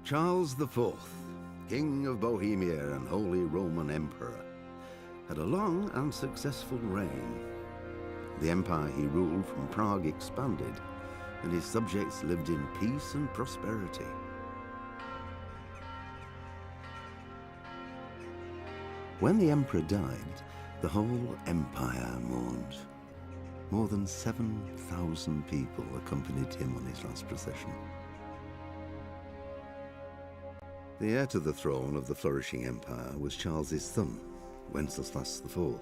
Charles IV, King of Bohemia and Holy Roman Emperor, had a long and successful reign. The empire he ruled from Prague expanded, and his subjects lived in peace and prosperity. When the emperor died, the whole empire mourned. More than 7,000 people accompanied him on his last procession. The heir to the throne of the flourishing empire was Charles's son, Wenceslas IV,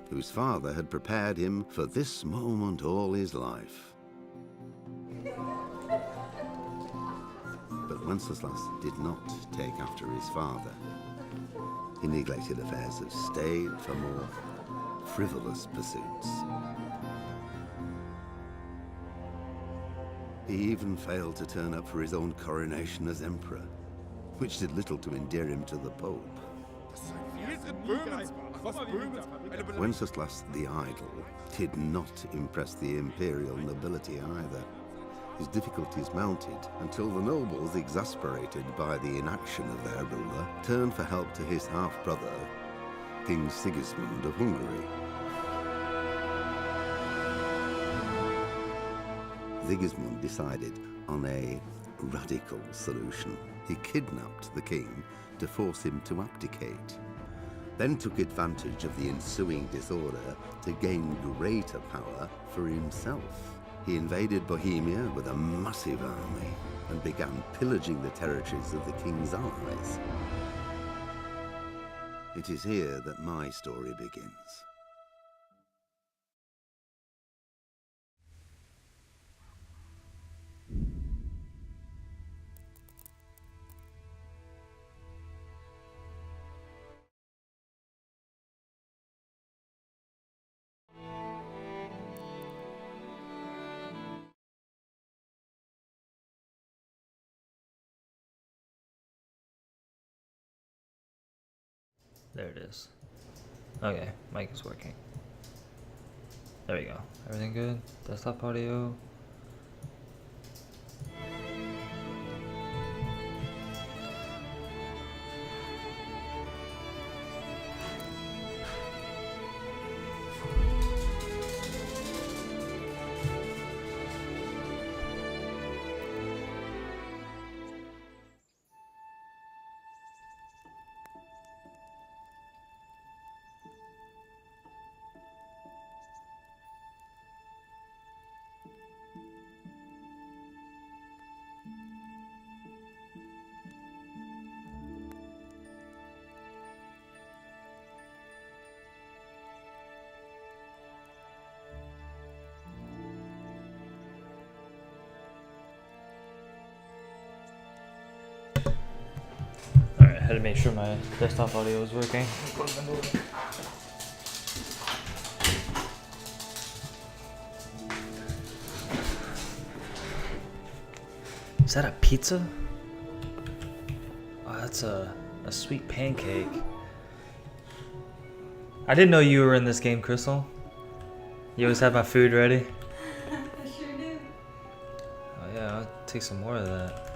whose father had prepared him for this moment all his life. But Wenceslas did not take after his father. He neglected affairs of state for more frivolous pursuits. He even failed to turn up for his own coronation as emperor, which did little to endear him to the Pope. Wenceslas the Idle did not impress the imperial nobility either. His difficulties mounted until the nobles, exasperated by the inaction of their ruler, turned for help to his half-brother, King Sigismund of Hungary. Sigismund decided on a radical solution. He kidnapped the king to force him to abdicate, then took advantage of the ensuing disorder to gain greater power for himself. He invaded Bohemia with a massive army and began pillaging the territories of the king's allies. It is here that my story begins. There it is. Okay, mic is working. There we go. Everything good? Desktop audio. Alright, I had to make sure my desktop audio was working. Is that a pizza? Oh, that's a sweet pancake. I didn't know you were in this game, Crystal. You always have my food ready? I sure do. Oh yeah, I'll take some more of that.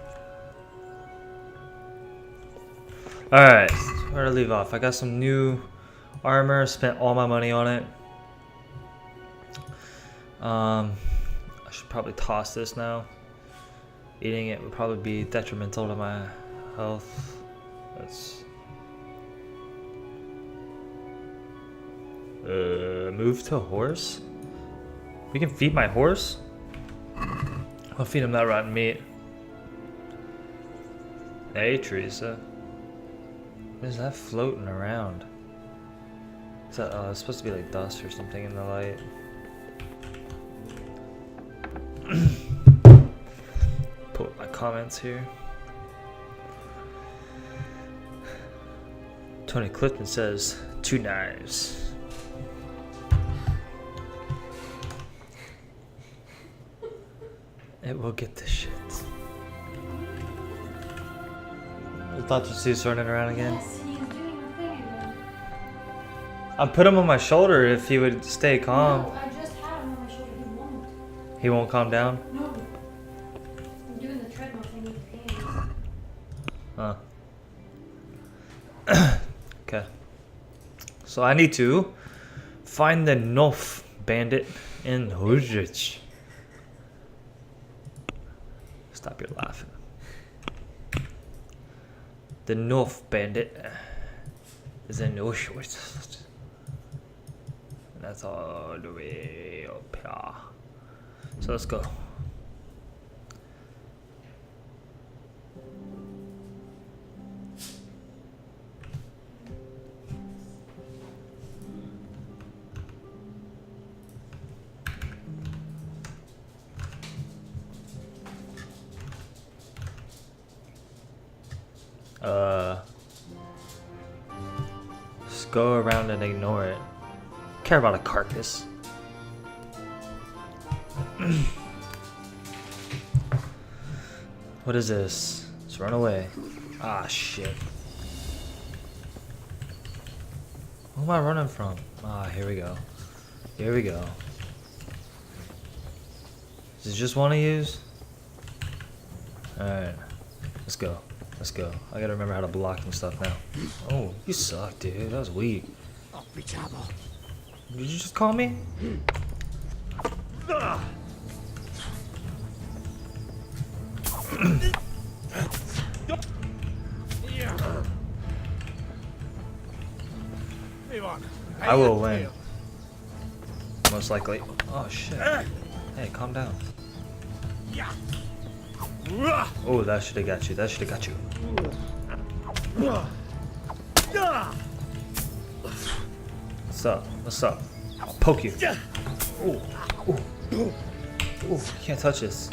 Alright, where to leave off? I got some new armor, spent all my money on it. I should probably toss this now. Eating it would probably be detrimental to my health. Let's move to horse? We can feed my horse? I'll feed him that rotten meat. Hey, Teresa. What is that floating around? Is that, it's supposed to be like dust or something in the light. Put my comments here. Tony Clifton says, 2 knives. It will get the shit. I thought you see us running around again. Yes, he's doing the thing again. I put him on my shoulder if he would stay calm. No, I just had him on my shoulder. He won't. He won't calm down? No. I'm doing the treadmill thing with the hands. Huh. Okay. So I need to find the Nof bandit in Hujich. Stop your laughing. The Nof bandit is in Auschwitz. That's all the way up here. So let's go. Just go around and ignore it. Care about a carcass. What is this? Let's run away. Ah, shit. Who am I running from? Ah, here we go. Here we go. Is it just one to use? Alright. Let's go. Let's go. I gotta remember how to block and stuff now. Oh, you suck, dude. That was weak. Did you just call me? I will win. Most likely. Oh shit. Hey, calm down. Oh, that should have got you. That should have got you. What's up? What's up? I'll poke you. Ooh. Ooh. Ooh. Can't touch this.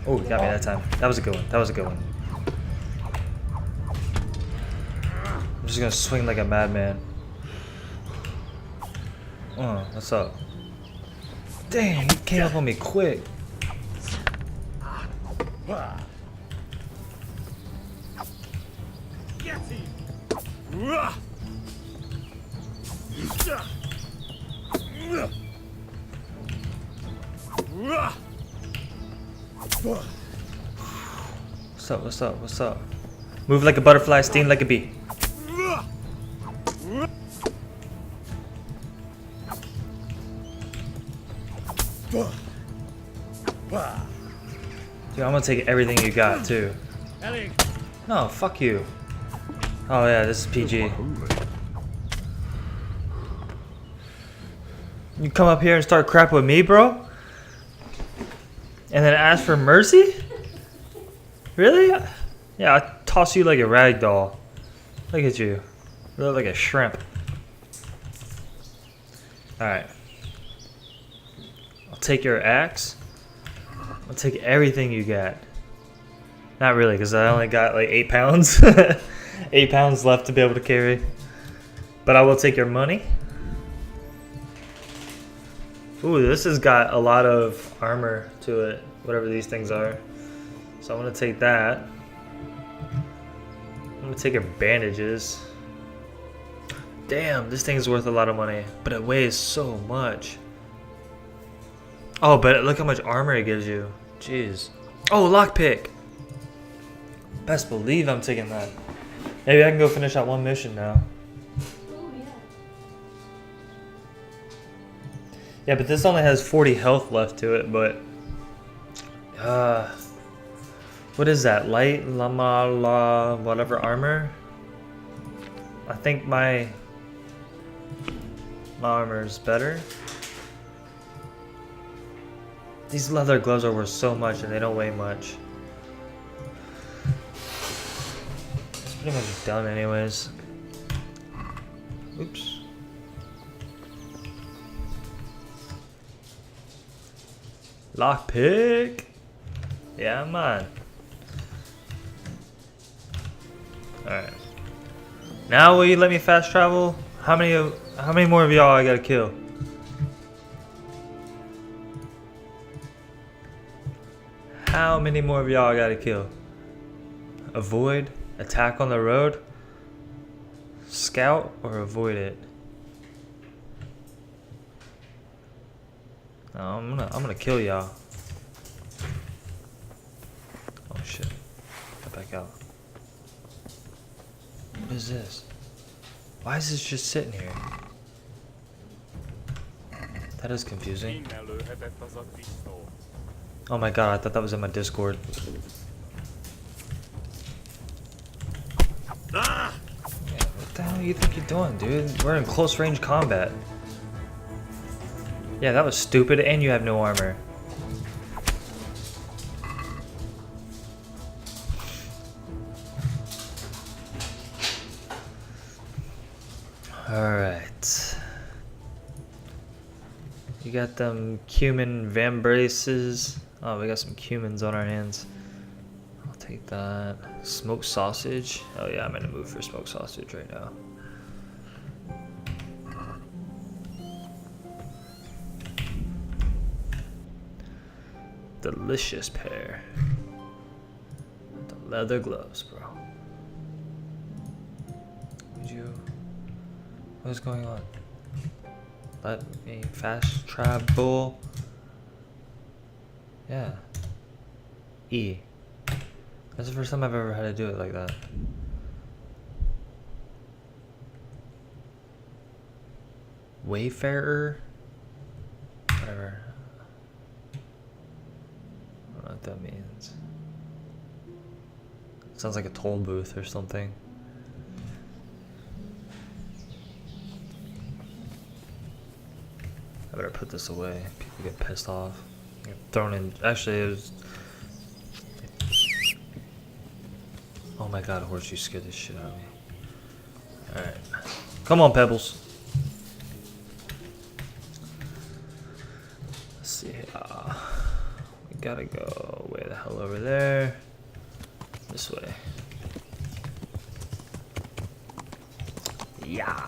Oh, you got me that time. That was a good one. That was a good one. I'm just gonna swing like a madman. What's up? Dang, he came up on me quick. What's up? What's up? What's up? Move like a butterfly, sting like a bee. Dude, I'm gonna take everything you got too. No, fuck you. Oh yeah, this is PG. You come up here and start crap with me, bro? And then ask for mercy? Really? Yeah, I toss you like a rag doll. Look at you. You look like a shrimp. Alright. I'll take your axe. I'll take everything you got. Not really, because I only got like 8 pounds. 8 pounds left to be able to carry. But I will take your money. Ooh, this has got a lot of armor to it, whatever these things are. So I'm gonna take that. I'm gonna take your bandages. Damn, this thing's worth a lot of money, but it weighs so much. Oh, but look how much armor it gives you. Jeez. Oh, lockpick. Best believe I'm taking that. Maybe I can go finish that one mission now. Oh, yeah. Yeah, but this only has 40 health left to it, but... what is that? Light Lama whatever armor? I think my armor is better. These leather gloves are worth so much and they don't weigh much. It's pretty much done anyways. Oops. Lockpick. Yeah, man. Alright. Now will you let me fast travel? How many more of y'all I gotta kill? How many more of y'all I gotta kill? Avoid, attack on the road, scout, or avoid it? I'm gonna kill y'all. Oh shit. Get back out. What is this? Why is this just sitting here? That is confusing. Oh my god, I thought that was in my Discord. Yeah, what the hell do you think you're doing, dude? We're in close range combat. Yeah, that was stupid, and you have no armor. Alright. You got them cumin vambraces. Oh, we got some cumins on our hands. I'll take that. Smoked sausage. Oh yeah, I'm in the mood for smoked sausage right now. Delicious pear. The leather gloves, bro. What is going on? Let me fast travel. Yeah. E. That's the first time I've ever had to do it like that. Wayfarer? Whatever. I don't know what that means. Sounds like a toll booth or something. I better put this away. People get pissed off. Get thrown in. Actually, it was. Oh my god, horse, you scared the shit out of me. Alright. Come on, Pebbles. Let's see. We gotta go way the hell over there. This way. Yeah.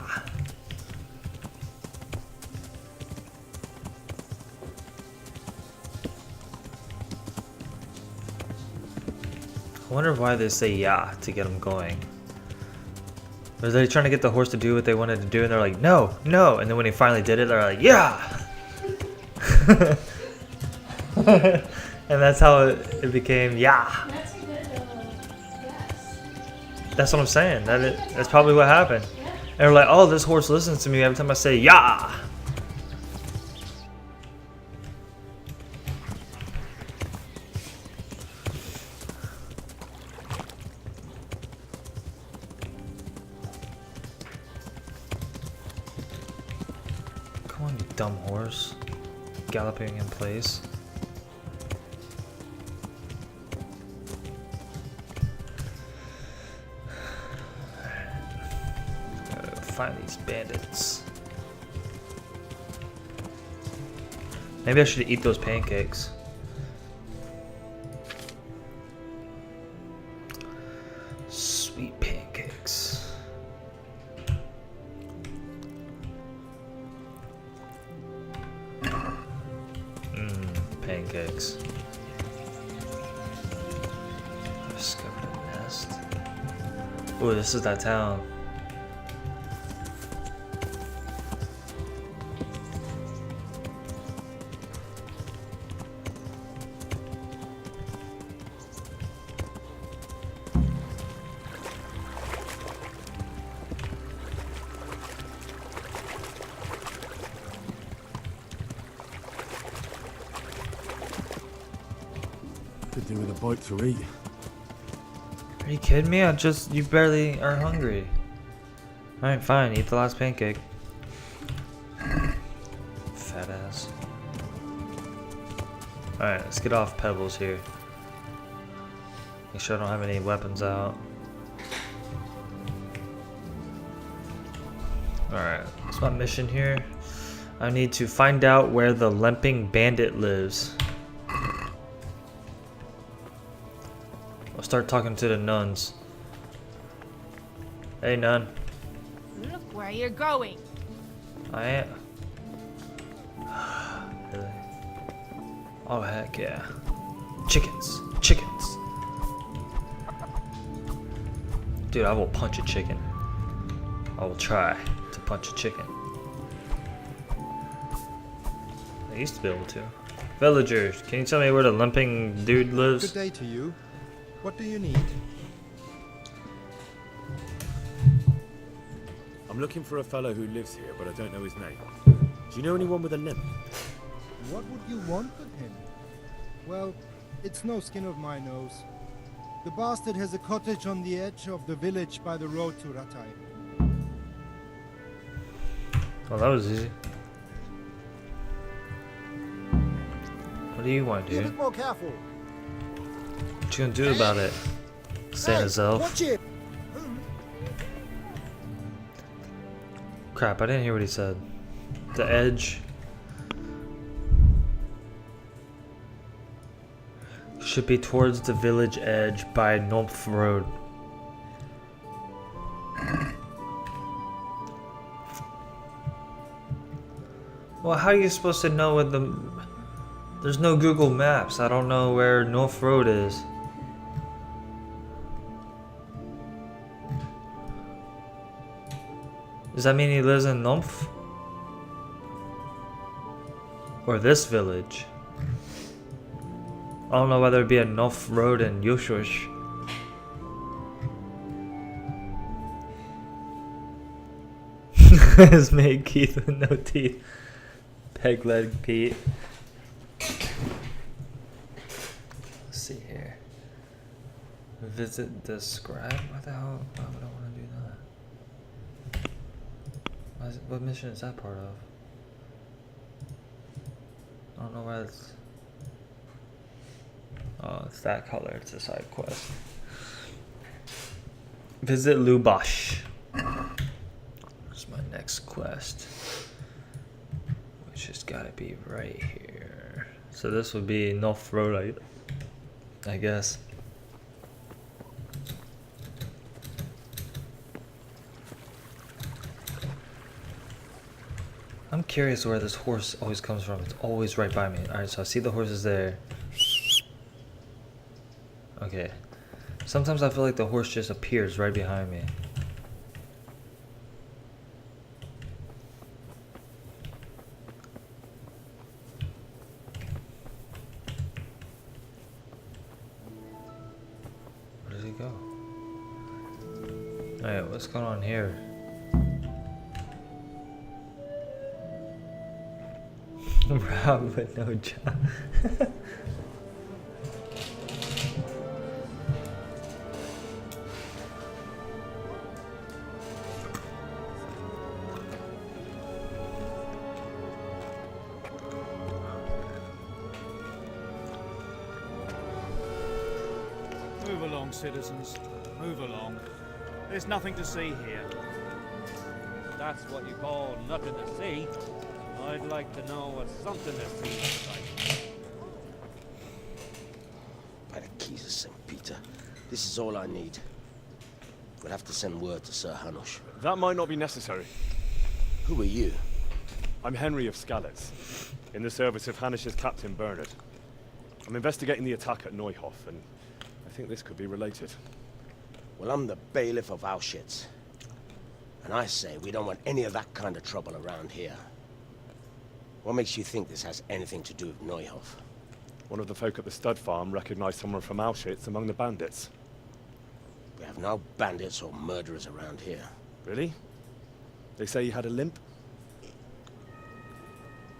I wonder why they say yeah to get them going. Or are they trying to get the horse to do what they wanted to do and they're like, no, no. And then when he finally did it, they're like, yeah. And that's how it became yeah. That's a good guess. That's what I'm saying. That's probably what happened. Yeah. And they're like, oh, this horse listens to me every time I say yeah. Come on, you dumb horse. Galloping in place. Gotta go find these bandits. Maybe I should eat those pancakes. Sweet pancakes. Pancakes. I discovered a nest. Ooh, this is that town. Could do with a bite to eat. Are you kidding me? You barely are hungry. Alright, fine, eat the last pancake. Fat ass. Alright, let's get off Pebbles here. Make sure I don't have any weapons out. Alright, what's my mission here? I need to find out where the Limping Bandit lives. I'll start talking to the nuns. Hey, nun. Look where you're going. I am. Really? Oh, heck yeah. Chickens. Chickens. Dude, I will punch a chicken. I will try to punch a chicken. I used to be able to. Villagers, can you tell me where the limping dude lives? Good day to you. What do you need? I'm looking for a fellow who lives here, but I don't know his name. Do you know anyone with a limp? What would you want with him? Well, it's no skin of my nose. The bastard has a cottage on the edge of the village by the road to Rattay. Oh, that was easy. What do you want, Be a dude? bit more careful. What you gonna do about it? Saint Zelf. Watch it! Crap, I didn't hear what he said. The edge. Should be towards the village edge by Nopf Road. Well, how are you supposed to know what the... There's no Google Maps. I don't know where Nopf Road is. Does that mean he lives in Nopf? Or this village? I don't know whether it'd be a Nopf Road in Yushush. His mate Keith with no teeth. Peg leg Pete. Let's see here. Visit the scribe? What the hell? Why would I want to do that? What mission is that part of? I don't know where it's... Oh, it's that color. It's a side quest. Visit Lubosh. That's my next quest. Which has got to be right here. So this would be Nopf Road, I guess. I'm curious where this horse always comes from. It's always right by me. Alright, so I see the horses there. Okay. Sometimes I feel like the horse just appears right behind me. Where does he go? Alright, what's going on here? Rob with no job. Move along, citizens. Move along. There's nothing to see here. That's what you call nothing to see. I'd like to know what something to see looks like. By the keys of St. Peter, this is all I need. We'll have to send word to Sir Hanush. That might not be necessary. Who are you? I'm Henry of Skalitz, in the service of Hanush's Captain Bernard. I'm investigating the attack at Neuhof, and I think this could be related. Well, I'm the bailiff of Auschwitz. And I say we don't want any of that kind of trouble around here. What makes you think this has anything to do with Neuhof? One of the folk at the stud farm recognized someone from Auschwitz among the bandits. We have no bandits or murderers around here. Really? They say he had a limp?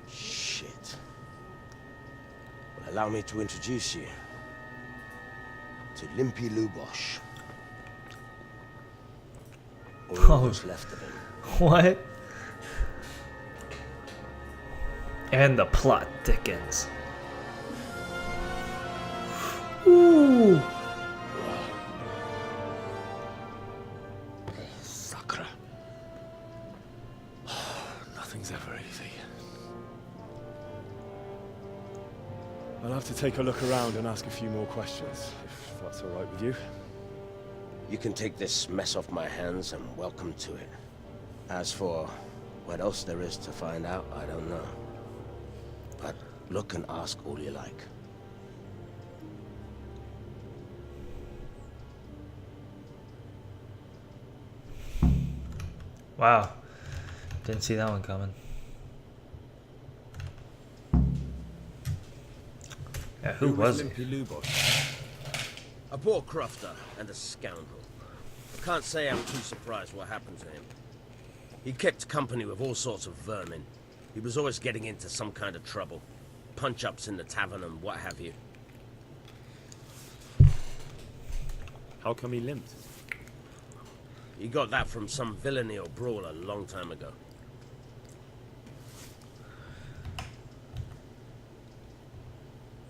Shit. Well, allow me to introduce you to Limpy Lubosh. All that's left of him. What? And the plot thickens. Ooh. Sakra. Nothing's ever easy. I'll have to take a look around and ask a few more questions, if that's all right with you. You can take this mess off my hands and welcome to it. As for what else there is to find out, I don't know. But look and ask all you like. Wow. Didn't see that one coming. Yeah, who was he? Limpy Lubosh? A poor crofter and a scoundrel. I can't say I'm too surprised what happened to him. He kept company with all sorts of vermin. He was always getting into some kind of trouble. Punch-ups in the tavern and what have you. How come he limped? He got that from some villainy or brawl a long time ago.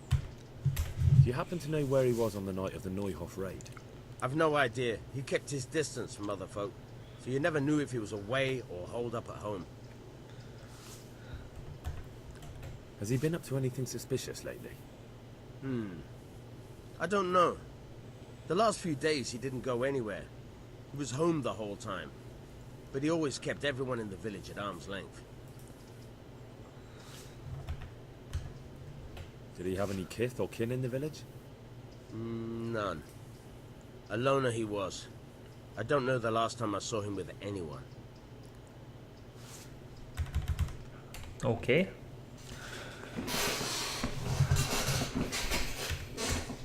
Do you happen to know where he was on the night of the Neuhof raid? I've no idea. He kept his distance from other folk, so you never knew if he was away or holed up at home. Has he been up to anything suspicious lately? I don't know. The last few days he didn't go anywhere. He was home the whole time. But he always kept everyone in the village at arm's length. Did he have any kith or kin in the village? None. A loner he was. I don't know the last time I saw him with anyone. Okay.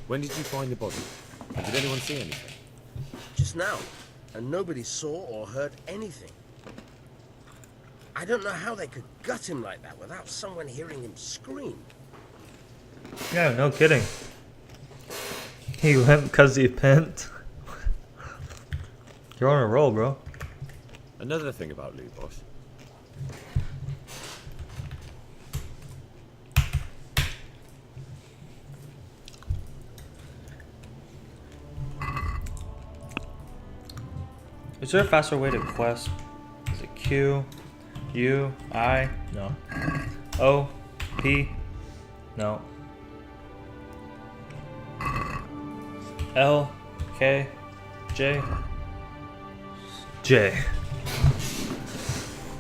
When did you find the body? Did anyone see anything? Just now. And nobody saw or heard anything. I don't know how they could gut him like that without someone hearing him scream. Yeah, no kidding. He went because he pent. You're on a roll, bro. Another thing about Lubosh. Is there a faster way to quest? Is it Q, U, I? No. O, P? No. L, K, J? J.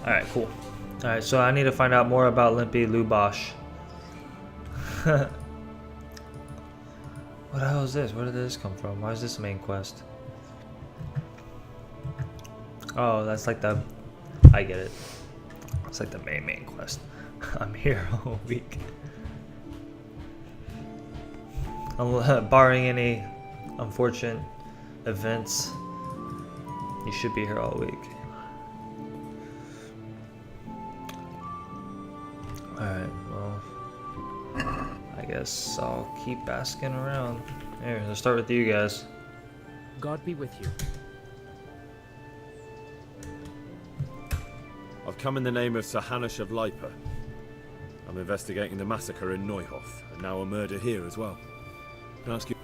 Alright, cool. Alright, so I need to find out more about Limpy Lubosh. What the hell is this? Where did this come from? Why is this the main quest? Oh, that's like the... I get it. It's like the main quest. I'm here all week. Barring any unfortunate events, you should be here all week. Alright, well... I guess I'll keep asking around. Here, let's start with you guys. God be with you. I've come in the name of Sir Hanush of Lipa. I'm investigating the massacre in Neuhof, and now a murder here as well. Can I ask you...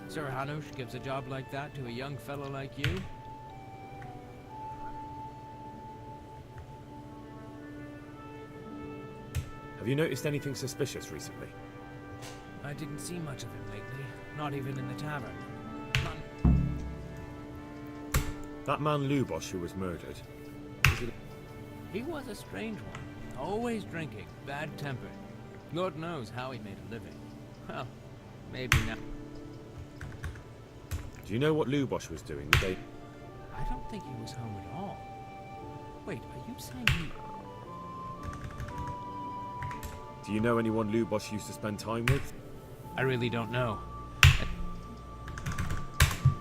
Sir Hanush gives a job like that to a young fellow like you? Have you noticed anything suspicious recently? I didn't see much of him lately, not even in the tavern. None. That man Lubosh who was murdered. He was a strange one, always drinking, bad-tempered. Lord knows how he made a living. Well, maybe now. Do you know what Lubosh was doing the day... I don't think he was home at all. Wait, are you saying he... Do you know anyone Lubosh used to spend time with? I really don't know.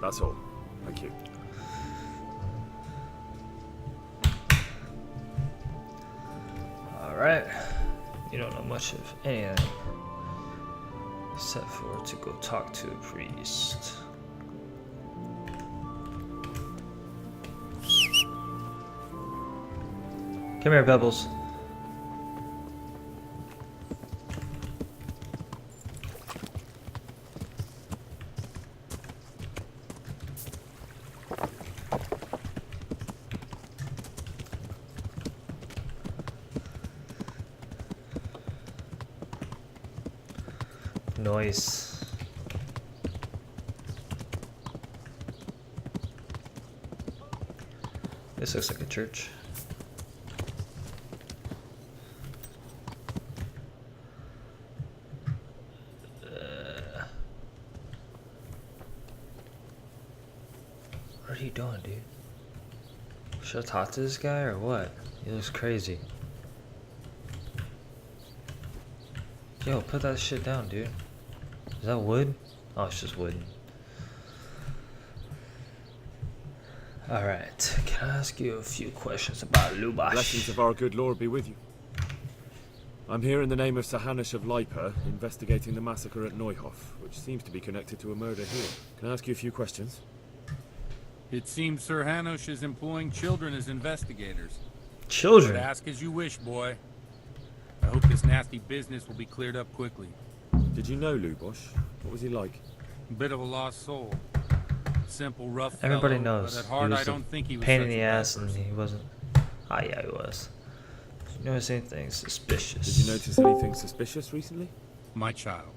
That's all. Thank you. Alright. You don't know much of anything. Except for to go talk to a priest. Come here, Pebbles. Nice. This looks like a church. What are you doing, dude? Should I talk to this guy or what? He looks crazy. Yo, put that shit down, dude. Is that wood? Oh, it's just wood. Alright, can I ask you a few questions about Lubosh? Blessings of our good Lord be with you. I'm here in the name of Sir Hanush of Leipa, investigating the massacre at Neuhof, which seems to be connected to a murder here. Can I ask you a few questions? It seems Sir Hanush is employing children as investigators. Children? But ask as you wish, boy. I hope this nasty business will be cleared up quickly. Did you know Lubosh? What was he like? A bit of a lost soul. Simple, rough Everybody fellow, knows. But at heart, He I was don't think he a was pain such in a the bad ass, and person. he wasn't. Ah, yeah, he was. Did you notice anything suspicious? Did you notice anything suspicious recently? My child,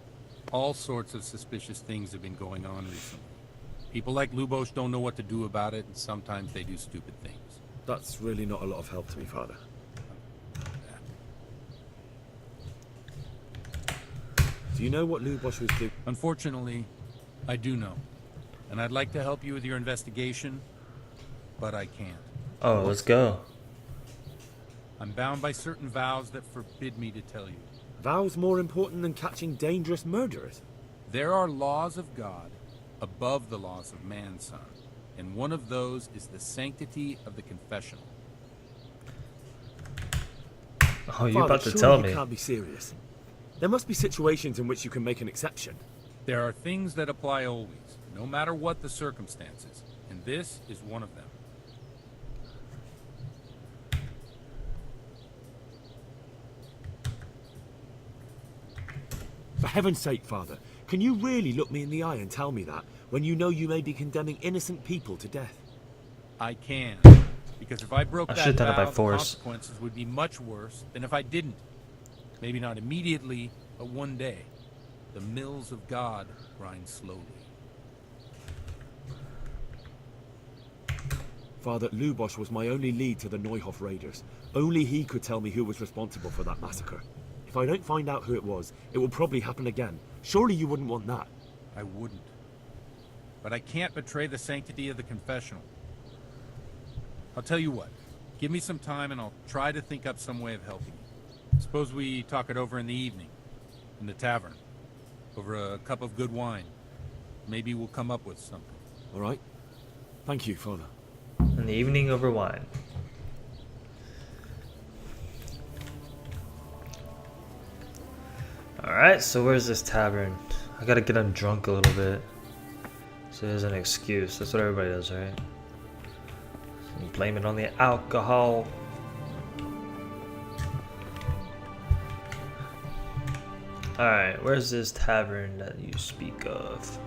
all sorts of suspicious things have been going on recently. People like Lubosh don't know what to do about it, and sometimes they do stupid things. That's really not a lot of help to me, Father. Do you know what Lubosh was doing? Unfortunately, I do know. And I'd like to help you with your investigation, but I can't. Oh, let's go. I'm bound by certain vows that forbid me to tell you. Vows more important than catching dangerous murderers? There are laws of God above the laws of man, son. And one of those is the sanctity of the confessional. Oh, you're Father, about to surely tell you me. can't be serious. There must be situations in which you can make an exception. There are things that apply always, no matter what the circumstances. And this is one of them. For heaven's sake, Father, can you really look me in the eye and tell me that, when you know you may be condemning innocent people to death? I can. Because if I broke I that should've done it by vow, the force. consequences would be much worse than if I didn't. Maybe not immediately, but one day. The mills of God grind slowly. Father, Lubosh was my only lead to the Neuhof raiders. Only he could tell me who was responsible for that massacre. If I don't find out who it was, it will probably happen again. Surely you wouldn't want that. I wouldn't. But I can't betray the sanctity of the confessional. I'll tell you what. Give me some time and I'll try to think up some way of helping you. Suppose we talk it over in the evening. In the tavern. Over a cup of good wine. Maybe we'll come up with something. All right. Thank you, Father. In the evening over wine. Alright, so where's this tavern? I gotta get him drunk a little bit. So there's an excuse. That's what everybody does, right? So blame it on the alcohol. Alright, where's this tavern that you speak of?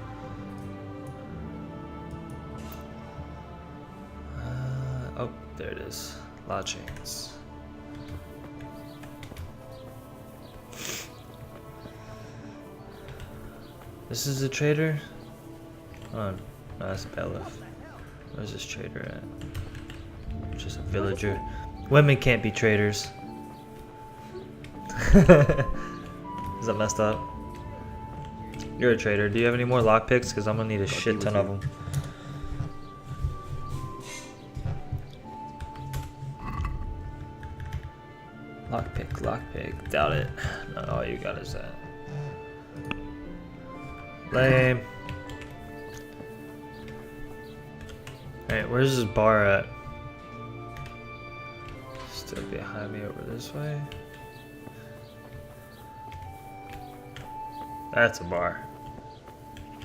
Oh, there it is. Lodgings. This is the trader? Oh, no, that's a bailiff. Where's this trader at? Just a villager. Women can't be traders. Is that messed up? You're a trader. Do you have any more lockpicks? Because I'm gonna need a shit ton of them. Lockpick. Doubt it. No, all you got is that. Lame. Alright, where's this bar at? Still behind me over this way. That's a bar.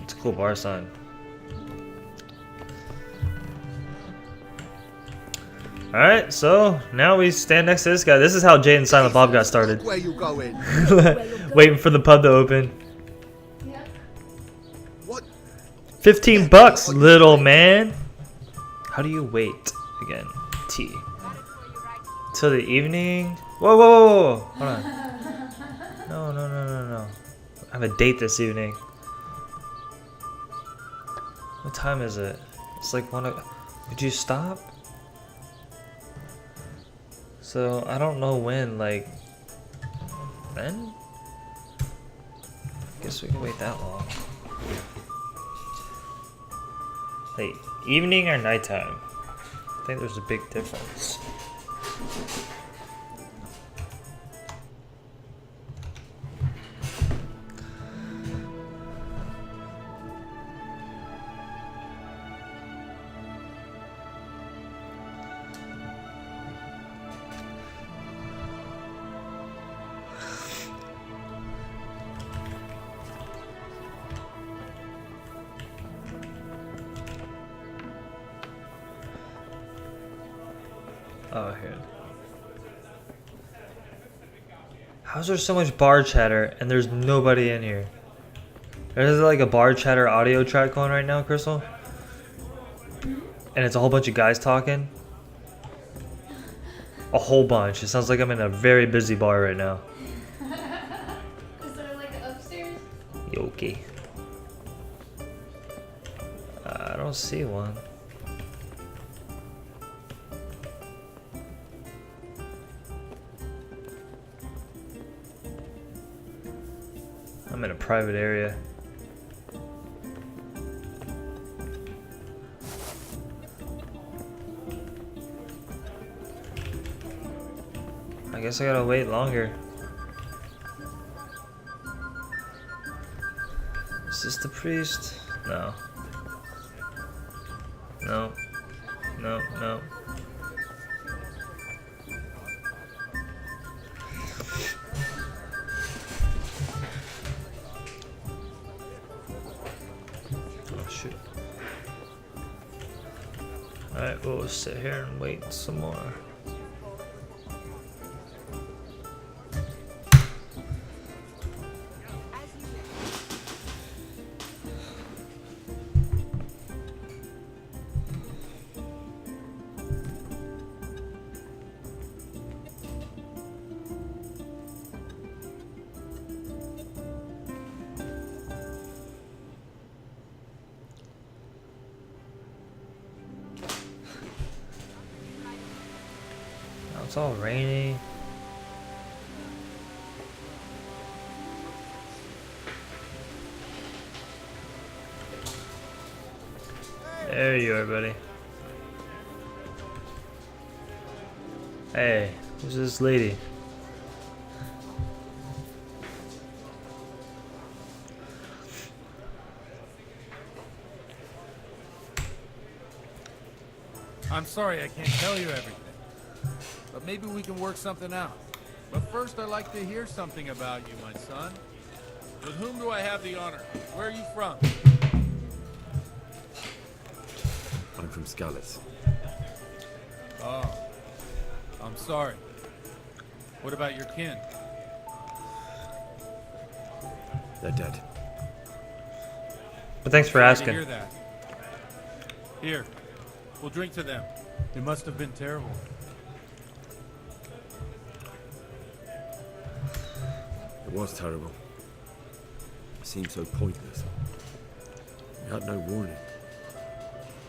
It's a cool bar sign. Alright, so now we stand next to this guy. This is how Jay and Silent Bob got started. Where you going? Waiting for the pub to open. Yep. What? 15 bucks, little man. How do you wait again? T. Till the evening? Whoa. Hold on. No. I have a date this evening. What time is it? It's like 1 o'clock. Would you stop? So, I don't know when, like... Then? Guess we can wait that long. Wait, evening or nighttime? I think there's a big difference. Oh, here. How's there so much bar chatter and there's nobody in here? There's like a bar chatter audio track going right now, Crystal. And it's a whole bunch of guys talking. A whole bunch. It sounds like I'm in a very busy bar right now. Is there like upstairs? Yoki. I don't see one. I'm in a private area. I guess I gotta wait longer. Is this the priest? No. No. No, no. Oh shoot. Alright, we'll sit here and wait some more. It's all rainy. There you are, buddy. Hey, who's this lady? I'm sorry I can't tell you everything. But maybe we can work something out. But first I'd like to hear something about you, my son. With whom do I have the honor? Where are you from? I'm from Skalitz. Oh. I'm sorry. What about your kin? They're dead. But thanks for Sorry asking. to hear that. Here. We'll drink to them. It must have been terrible. It was terrible. It seemed so pointless. We had no warning.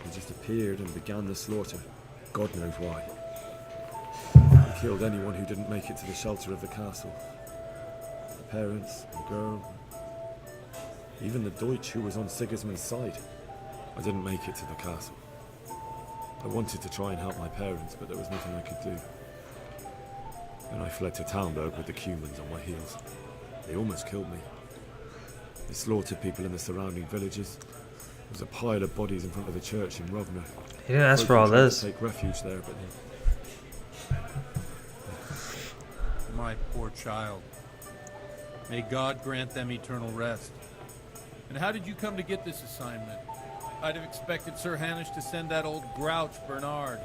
They just appeared and began the slaughter. God knows why. They killed anyone who didn't make it to the shelter of the castle. The parents, the girl, even the Deutsch who was on Sigismund's side. I didn't make it to the castle. I wanted to try and help my parents, but there was nothing I could do. Then I fled to Talmberg with the Cumans on my heels. They almost killed me. They slaughtered people in the surrounding villages. There was a pile of bodies in front of the church in Rovno. He didn't ask for all this. Take refuge there, but My poor child. May God grant them eternal rest. And how did you come to get this assignment? I'd have expected Sir Hanush to send that old grouch, Bernard.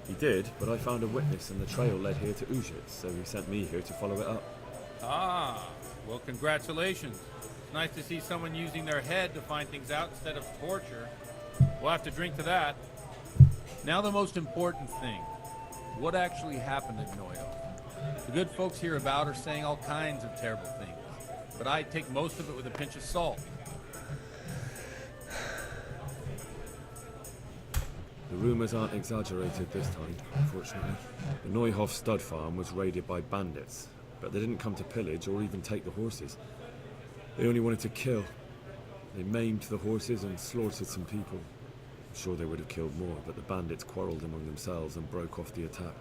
He did, but I found a witness and the trail led here to Uzhitz, so he sent me here to follow it up. Ah, well, congratulations. It's nice to see someone using their head to find things out instead of torture. We'll have to drink to that. Now the most important thing. What actually happened at Neuhof? The good folks hereabout are saying all kinds of terrible things, but I take most of it with a pinch of salt. The rumors aren't exaggerated this time, unfortunately. The Neuhof stud farm was raided by bandits, but they didn't come to pillage or even take the horses. They only wanted to kill. They maimed the horses and slaughtered some people. I'm sure they would have killed more, but the bandits quarreled among themselves and broke off the attack.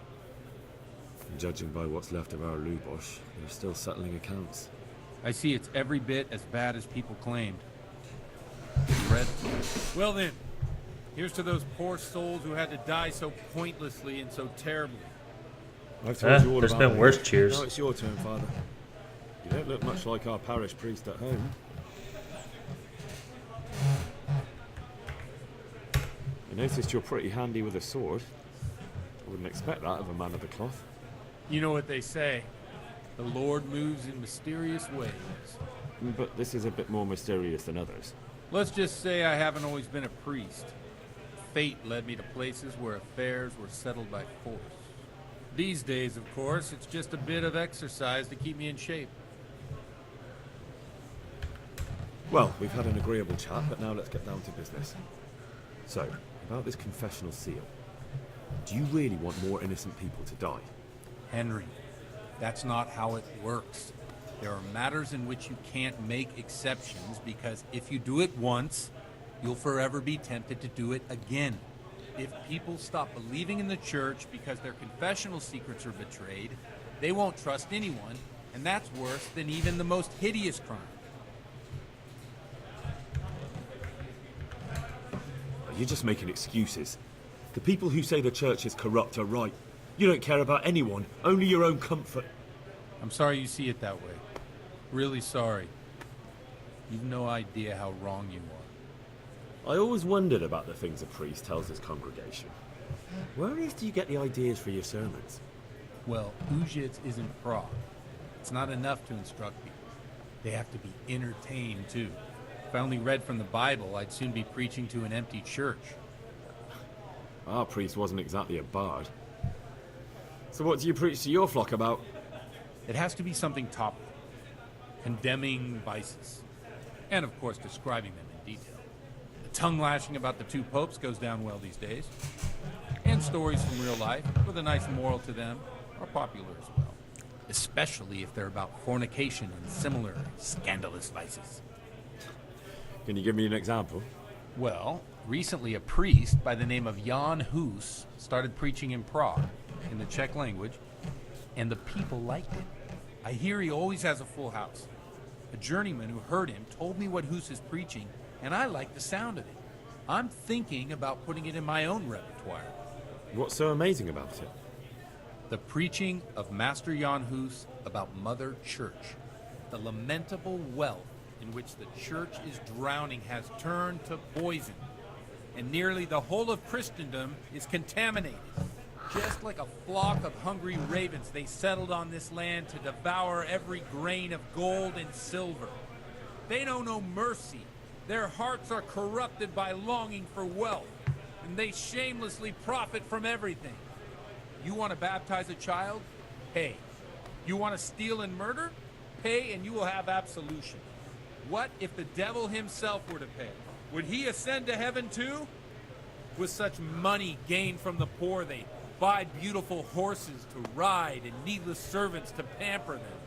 And judging by what's left of our Lubosh, they're still settling accounts. I see it's every bit as bad as people claimed. Red? Well then, here's to those poor souls who had to die so pointlessly and so terribly. I've told you all there's about been it. worse cheers. Now it's your turn, Father. You don't look much like our parish priest at home. noticed you're pretty handy with a sword. I wouldn't expect that of a man of the cloth. You know what they say. The Lord moves in mysterious ways. But this is a bit more mysterious than others. Let's just say I haven't always been a priest. Fate led me to places where affairs were settled by force. These days, of course, it's just a bit of exercise to keep me in shape. Well, we've had an agreeable chat, but now let's get down to business. So, about this confessional seal. Do you really want more innocent people to die? Henry, that's not how it works. There are matters in which you can't make exceptions because if you do it once, you'll forever be tempted to do it again. If people stop believing in the church because their confessional secrets are betrayed, they won't trust anyone, and that's worse than even the most hideous crime. You're just making excuses. The people who say the church is corrupt are right. You don't care about anyone, only your own comfort. I'm sorry you see it that way. Really sorry. You've no idea how wrong you are. I always wondered about the things a priest tells his congregation. Where on earth do you get the ideas for your sermons? Well, Uzhitz isn't Prague. It's not enough to instruct people. They have to be entertained, too. If I only read from the Bible, I'd soon be preaching to an empty church. Our priest wasn't exactly a bard. So what do you preach to your flock about? It has to be something topical. Condemning vices. And, of course, describing them in detail. The tongue-lashing about the two popes goes down well these days. And stories from real life, with a nice moral to them, are popular as well. Especially if they're about fornication and similar scandalous vices. Can you give me an example? Well, recently a priest by the name of Jan Hus started preaching in Prague, in the Czech language, and the people liked it. I hear he always has a full house. A journeyman who heard him told me what Hus is preaching, and I like the sound of it. I'm thinking about putting it in my own repertoire. What's so amazing about it? The preaching of Master Jan Hus about Mother Church. The lamentable wealth in which the church is drowning has turned to poison, and nearly the whole of Christendom is contaminated. Just like a flock of hungry ravens, they settled on this land to devour every grain of gold and silver. They know no mercy. Their hearts are corrupted by longing for wealth, and they shamelessly profit from everything. You want to baptize a child? Pay. You want to steal and murder? Pay and you will have absolution. What if the devil himself were to pay? Would he ascend to heaven too? With such money gained from the poor, they buy beautiful horses to ride and needless servants to pamper them.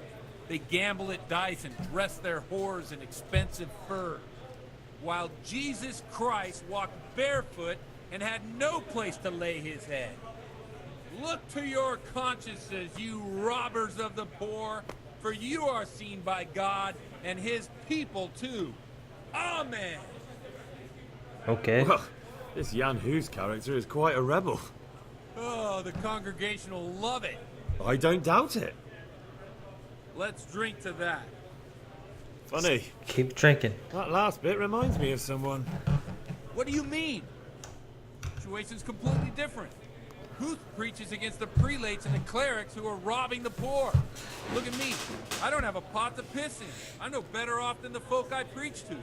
They gamble at dice and dress their whores in expensive fur. While Jesus Christ walked barefoot and had no place to lay his head. Look to your consciences, you robbers of the poor, for you are seen by God and his people too. Amen. Okay. Well, this Jan Hus character is quite a rebel. Oh, the congregation will love it. I don't doubt it. Let's drink to that. Funny. Keep drinking. That last bit reminds me of someone. What do you mean? The situation's completely different. Huth preaches against the prelates and the clerics who are robbing the poor. Look at me. I don't have a pot to piss in. I'm no better off than the folk I preach to.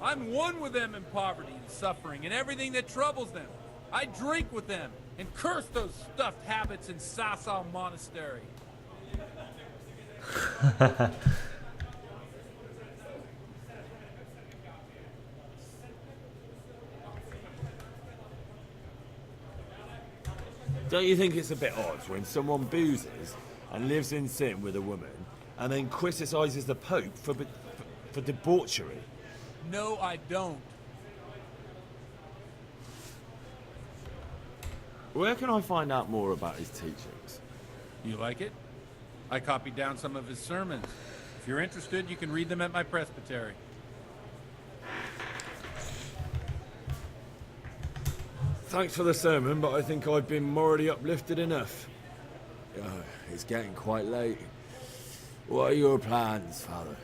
I'm one with them in poverty and suffering and everything that troubles them. I drink with them and curse those stuffed habits in Sasau Monastery. Don't you think it's a bit odd when someone boozes and lives in sin with a woman and then criticises the Pope for debauchery? No, I don't. Where can I find out more about his teachings? You like it? I copied down some of his sermons. If you're interested, you can read them at my presbytery. Thanks for the sermon, but I think I've been morally uplifted enough. It's getting quite late. What are your plans, Father?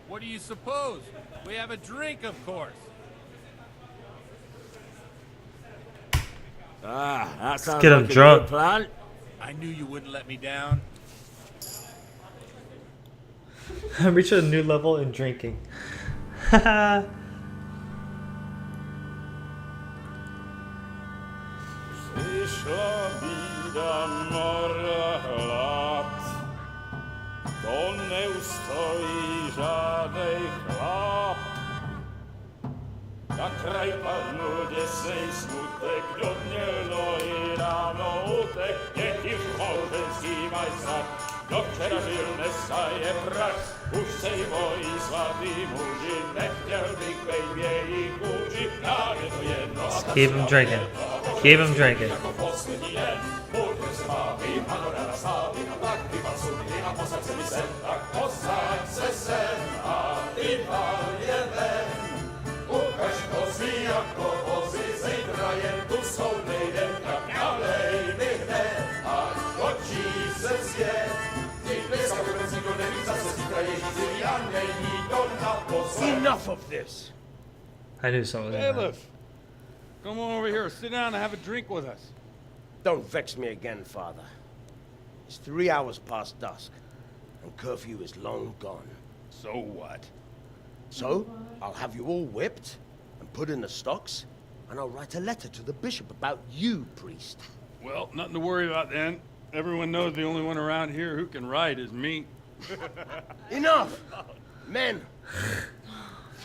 What do you suppose? We have a drink, of course. Ah, that sounds get him like a drunk. good plan. I knew you wouldn't let me down. Reach a new level in drinking. Haha. Przyszła bida mora lat, to nie ustoi żadnej chlap. Na kraj padł dziesięć smutek, dnielo i rano utek, niech ich chorzyński majstak, do wczera żylne staje prach, już tej moi słaby murzy, nechciał zwykłej wiei kurzy, na jedno jedno. Keep him drinking. Keep him drinking. Enough of this. I knew something was gonna happen. Bailiff, come on over here, sit down and have a drink with us. Don't vex me again, Father. It's 3 hours past dusk, and curfew is long gone. So what? So, I'll have you all whipped and put in the stocks, and I'll write a letter to the bishop about you, priest. Well, nothing to worry about then. Everyone knows the only one around here who can ride is me. Enough! Men!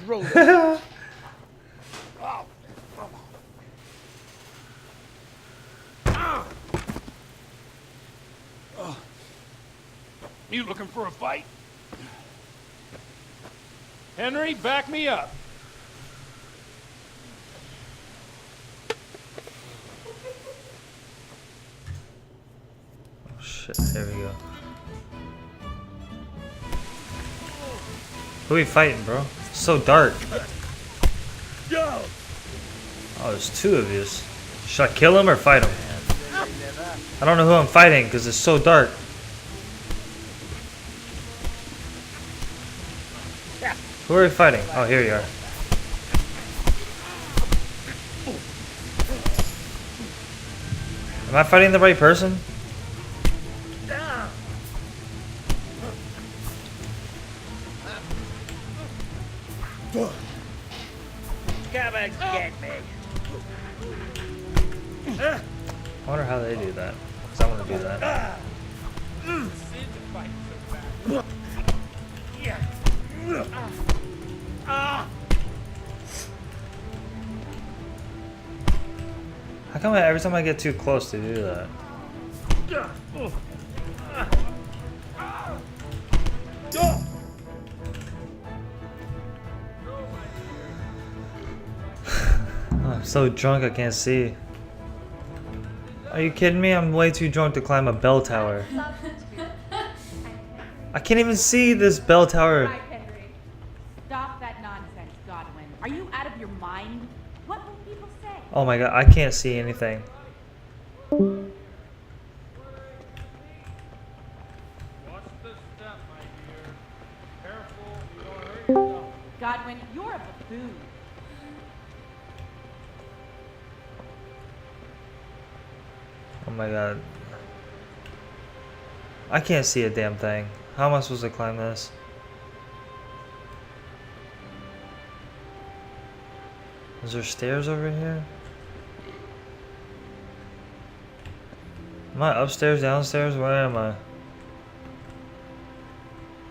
Throw them. You looking for a fight? Henry, back me up. Oh shit, there we go. Who are we fighting, bro? It's so dark. Oh, there's two of you. Should I kill him or fight him? I don't know who I'm fighting because it's so dark. Who are we fighting? Oh, here you are. Am I fighting the right person? Come and get me. I wonder how they do that. Because I want to do that. How come every time I get too close to do that? I'm so drunk I can't see. Are you kidding me? I'm way too drunk to climb a bell tower. I can't even see this bell tower. Right, Henry. Stop that nonsense, Godwin. Are you out of your mind? What will people say? Oh my god, I can't see anything. Godwin, you're a buffoon. Oh my god. I can't see a damn thing. How am I supposed to climb this? Is there stairs over here? Am I upstairs, downstairs? Where am I?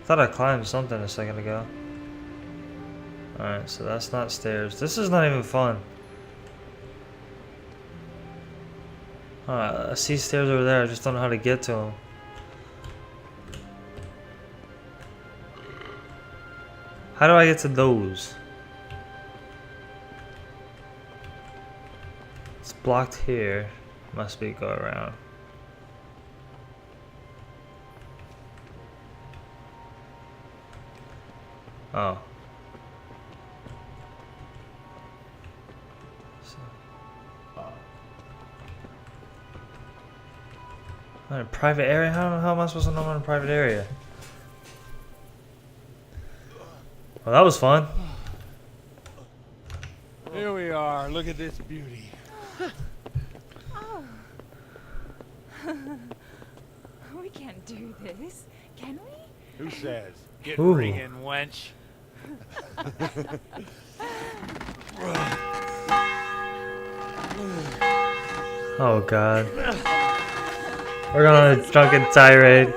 Thought I climbed something a second ago. Alright, so that's not stairs. This is not even fun. Alright, I see stairs over there. I just don't know how to get to them. How do I get to those? It's blocked here. Must be go around. Oh. I'm in a private area? How am I supposed to know I'm in a private area? Well, that was fun. Here we are. Look at this beauty. We can't do this, can we? Who says? Get Ooh. ringing, wench. Oh god. We're going on a drunken tirade.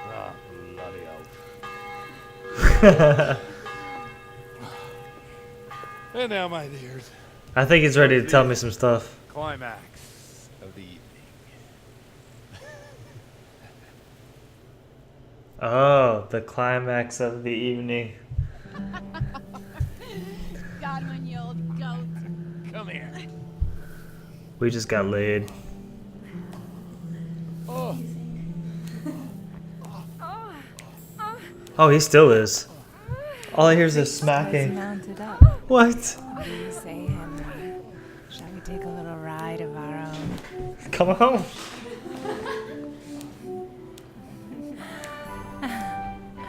Ah, bloody hell. And now, my dears, I think he's ready to tell me some stuff. climax of the evening. Oh, the climax of the evening. Godwin, you old goat. Come here. We just got laid. Oh. Oh, he still is. All I hear is this smacking. Mounted up. What? What do you say, Henry? Shall we take a little ride of our own? Come on.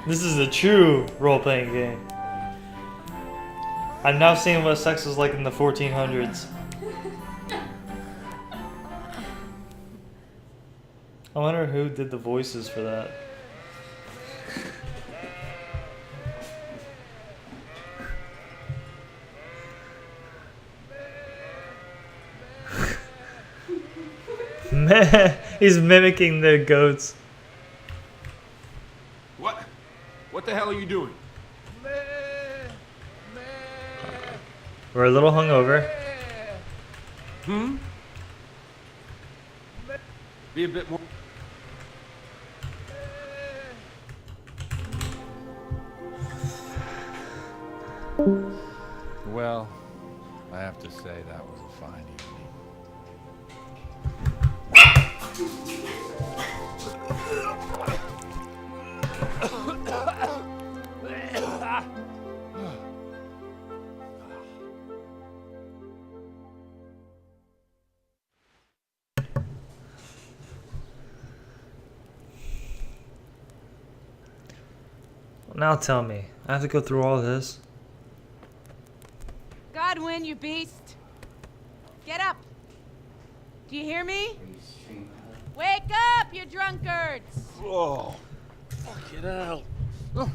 This is a true role-playing game. I'm now seeing what sex was like in the 1400s. I wonder who did the voices for that. Man, he's mimicking the goats. What the hell are you doing? We're a little hungover. Hmm? Be a bit more. Well, I have to say that was a fine evening. Now tell me, I have to go through all this? Godwin, you beast. Get up. Do you hear me? Wake up, you drunkards. Oh, fucking hell. Oh,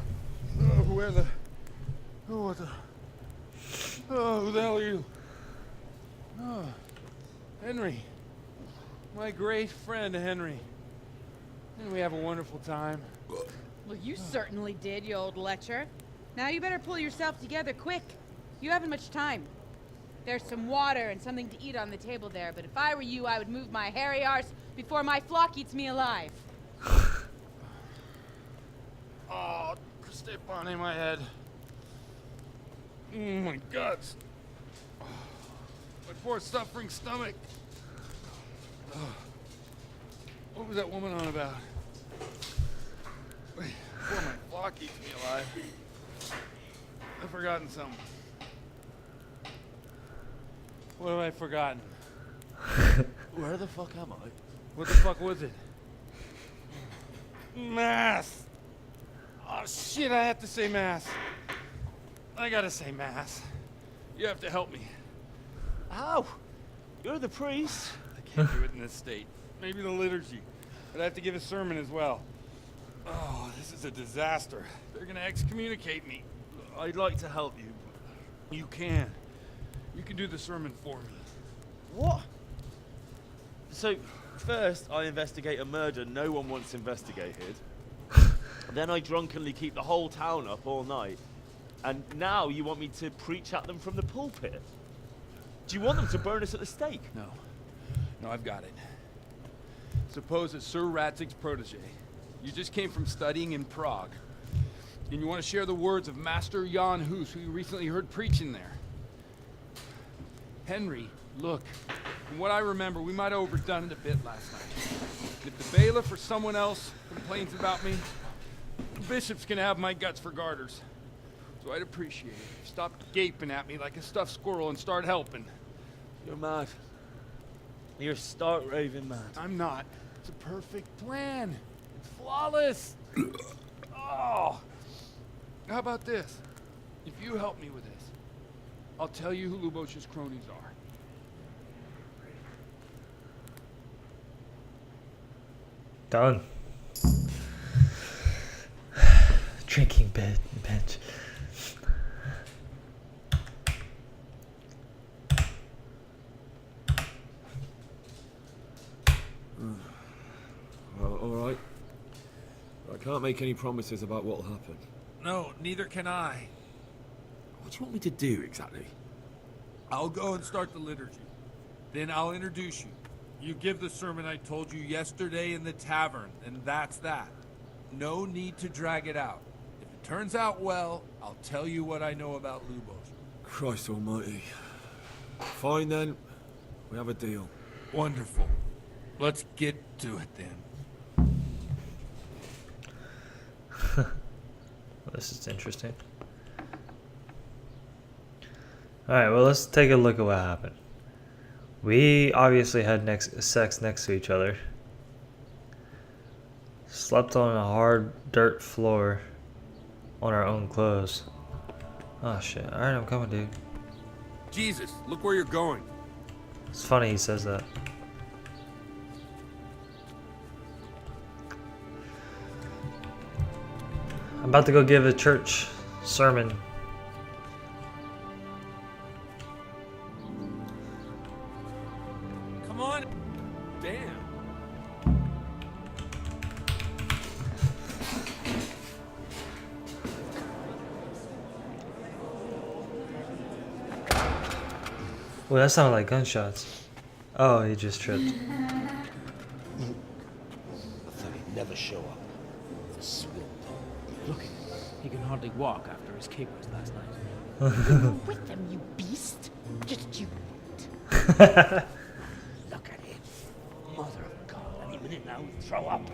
where the... Oh, what the... Oh, who the hell are you? Oh, Henry. My great friend, Henry. Didn't we have a wonderful time? Well, you certainly did, you old lecher. Now you better pull yourself together quick. You haven't much time. There's some water and something to eat on the table there, but if I were you, I would move my hairy arse before my flock eats me alive. Oh, step on in my head. Oh, my guts. My poor suffering stomach. What was that woman on about? Wait, before my flock eats me alive. I've forgotten something. What have I forgotten? Where the fuck am I? What the fuck was it? Mass! Oh shit, I have to say mass. I gotta say mass. You have to help me. How? You're the priest. I can't do it in this state. Maybe the liturgy. But I have to give a sermon as well. Oh, this is a disaster. They're gonna excommunicate me. I'd like to help you. You can. You can do the sermon for me. What? So, first I investigate a murder no one wants investigated. Then I drunkenly keep the whole town up all night. And now you want me to preach at them from the pulpit? Do you want them to burn us at the stake? No. No, I've got it. Suppose that Sir Radzig's protege. You just came from studying in Prague. And you want to share the words of Master Jan Hus, who you recently heard preaching there. Henry, look. From what I remember, we might have overdone it a bit last night. If the bailiff or someone else complains about me, the bishop's gonna have my guts for garters. So I'd appreciate it if you stopped gaping at me like a stuffed squirrel and start helping. You're mad. You're stark raving mad. I'm not. It's a perfect plan. It's flawless. Oh. How about this? If you help me with this, I'll tell you who Lubosh's cronies are. Done. Drinking bench. Well, alright. I can't make any promises about what'll happen. No, neither can I. What do you want me to do, exactly? I'll go and start the liturgy. Then I'll introduce you. You give the sermon I told you yesterday in the tavern, and that's that. No need to drag it out. If it turns out well, I'll tell you what I know about Lubos. Christ almighty. Fine then. We have a deal. Wonderful. Let's get to it then. Well, this is interesting. Alright, well, let's take a look at what happened. We obviously had sex next to each other. Slept on a hard dirt floor on our own clothes. Oh shit. Alright, I'm coming, dude. Jesus, look where you're going. It's funny he says that. I'm about to go give a church sermon. Come on. Damn. Well, that sounded like gunshots. Oh, he just tripped. I thought he'd never show up. The swill dog. Look, he can hardly walk after his capers last night. You're with them, you beast. Just you wait. Look at him. Mother of God. Any minute now, he'll throw up.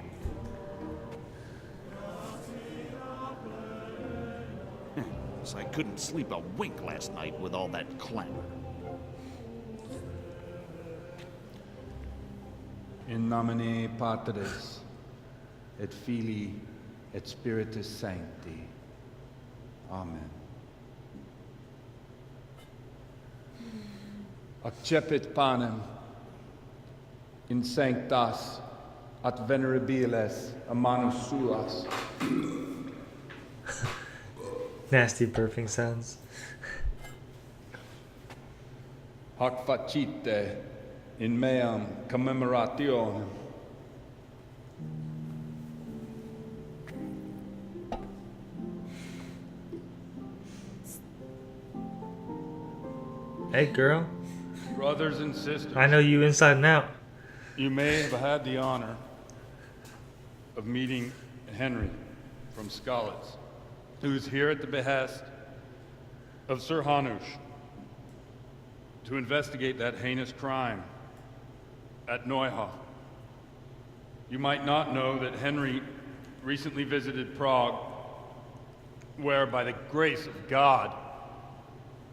So I couldn't sleep a wink last night with all that clamor. In nomine Patris, et Filii, et Spiritus Sancti. Amen. Accepit panem in sanctas at venerabiles a manus suas. Nasty burping sounds. Hac facite in meam commemorationem. Hey, girl. Brothers and sisters, I know you inside and out. you may have had the honor of meeting Henry from Skalitz, who is here at the behest of Sir Hanush to investigate that heinous crime at Neuhof. You might not know that Henry recently visited Prague, where, by the grace of God,